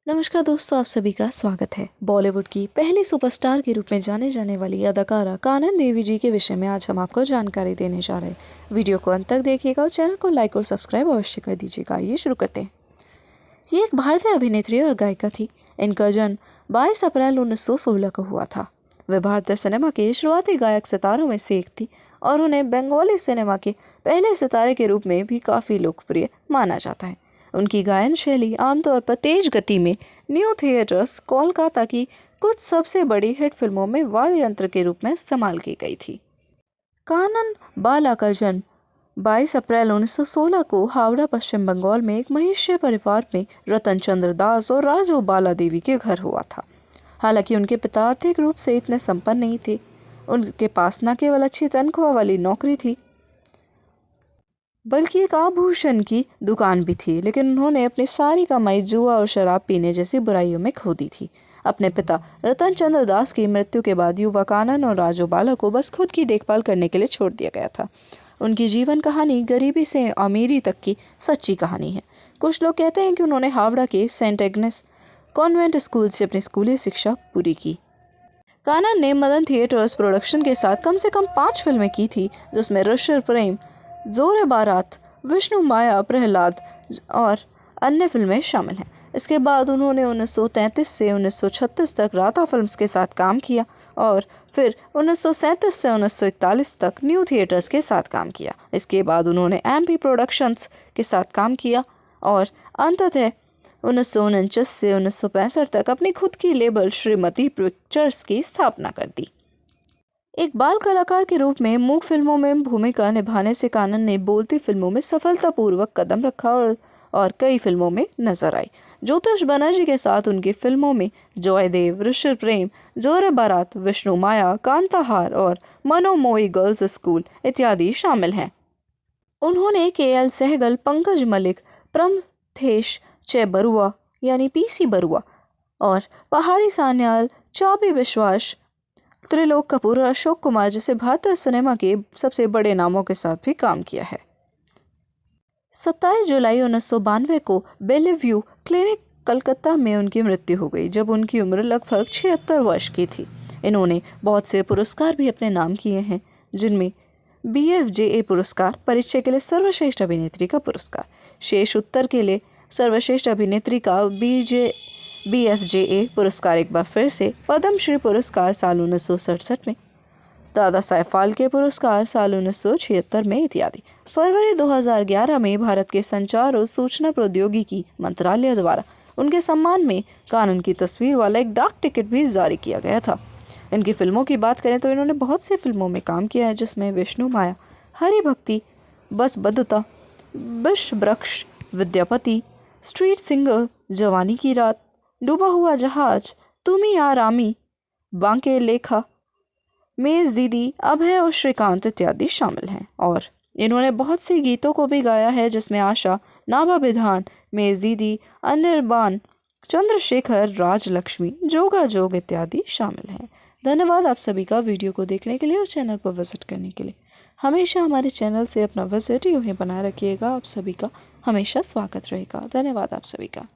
नमस्कार दोस्तों, आप सभी का स्वागत है। बॉलीवुड की पहली सुपरस्टार के रूप में जाने जाने वाली अदाकारा कानन देवी जी के विषय में आज हम आपको जानकारी देने जा रहे हैं। वीडियो को अंत तक देखिएगा और चैनल को लाइक और सब्सक्राइब अवश्य कर दीजिएगा। आइए शुरू करते हैं। ये एक भारतीय अभिनेत्री और गायिका थी। इनका जन्म 22 अप्रैल 1916 को हुआ था। वे भारतीय सिनेमा के शुरुआती गायक सितारों में से एक थी और उन्हें बंगाली सिनेमा के पहले सितारे के रूप में भी काफ़ी लोकप्रिय माना जाता है। उनकी गायन शैली आमतौर पर तेज गति में न्यू थिएटर्स कोलकाता की कुछ सबसे बड़ी हिट फिल्मों में वाद्य यंत्र के रूप में इस्तेमाल की गई थी। कानन बाला का जन्म 22 अप्रैल 1916 को हावड़ा पश्चिम बंगाल में एक महिष्य परिवार में रतन चंद्र दास और राजू बाला देवी के घर हुआ था। हालांकि उनके पिता आर्थिक रूप से इतने संपन्न नहीं थे। उनके पास न केवल अच्छी तनख्वाह वाली नौकरी थी बल्कि एक आभूषण की दुकान भी थी, लेकिन उन्होंने अपनी सारी कमाई जुआ और शराब पीने जैसी बुराइयों में खो दी थी। अपने पिता रतन चंद्र दास की मृत्यु के बाद युवा कानन और राजू बाला को बस खुद की देखभाल करने के लिए छोड़ दिया गया था। उनकी जीवन कहानी गरीबी से अमीरी तक की सच्ची कहानी है। कुछ लोग कहते हैं कि उन्होंने हावड़ा के सेंट एग्नेस कॉन्वेंट स्कूल से अपनी स्कूली शिक्षा पूरी की। कानन ने मदन थिएटर्स प्रोडक्शन के साथ कम से कम 5 फिल्में की थी, जिसमें ऋषि प्रेम, जोरे बारात, विष्णु माया, प्रहलाद और अन्य फिल्में शामिल हैं। इसके बाद उन्होंने 1933 से 1936 तक राता फिल्म्स के साथ काम किया और फिर 1937 से 1941 तक न्यू थिएटर्स के साथ काम किया। इसके बाद उन्होंने एमपी प्रोडक्शंस के साथ काम किया और अंततः 1949 से 1965 तक अपनी खुद की लेबल श्रीमती पिक्चर्स की स्थापना कर दी। एक बाल कलाकार के रूप में मूक फिल्मों में भूमिका निभाने से कानन ने बोलती फिल्मों में सफलतापूर्वक कदम रखा और कई फिल्मों में नजर आई। ज्योतिष बनर्जी के साथ उनकी फिल्मों में जॉयदेव, ऋषि प्रेम, जोरे बारात, विष्णु माया, कांताहार और मनोमोई गर्ल्स स्कूल इत्यादि शामिल हैं। उन्होंने केएल सहगल, पंकज मलिक, प्रमथेश चे बरुआ यानी पीसी बरुआ और पहाड़ी सान्याल, चाबी विश्वास, त्रिलोक कपूर और अशोक कुमार जैसे भारतीय सिनेमा के सबसे बड़े नामों के साथ भी काम किया है। 27 जुलाई 1992 को बेलेव्यू क्लिनिक कलकत्ता में उनकी मृत्यु हो गई, जब उनकी उम्र लगभग 76 वर्ष की थी। इन्होंने बहुत से पुरस्कार भी अपने नाम किए हैं, जिनमें BFJA पुरस्कार, परिचय के लिए सर्वश्रेष्ठ अभिनेत्री का पुरस्कार, शेष उत्तर के लिए सर्वश्रेष्ठ अभिनेत्री का BFJA पुरस्कार एक बार फिर से, पद्मश्री पुरस्कार साल 1967 में, दादा साहेब फाल्के पुरस्कार साल 1976 में इत्यादि। फरवरी 2011 में भारत के संचार और सूचना प्रौद्योगिकी मंत्रालय द्वारा उनके सम्मान में कानन की तस्वीर वाला एक डाक टिकट भी जारी किया गया था। इनकी फिल्मों की बात करें तो इन्होंने बहुत सी फिल्मों में काम किया है, जिसमें विष्णु माया, हरि भक्ति, बस बद्धता, विष वृक्ष, विद्यापति, स्ट्रीट सिंगर, जवानी की रात, डूबा हुआ जहाज, तुमी आरामी, बांके लेखा, मेज दीदी, अभय और श्रीकांत इत्यादि शामिल हैं। और इन्होंने बहुत से गीतों को भी गाया है, जिसमें आशा, नाभा विधान, मेज दीदी, अनिर्बान, चंद्रशेखर, राजलक्ष्मी, जोगा जोग इत्यादि शामिल हैं। धन्यवाद आप सभी का वीडियो को देखने के लिए और चैनल पर विजिट करने के लिए। हमेशा हमारे चैनल से अपना विजिट यूँ ही बनाए रखिएगा। आप सभी का हमेशा स्वागत रहेगा। धन्यवाद आप सभी का।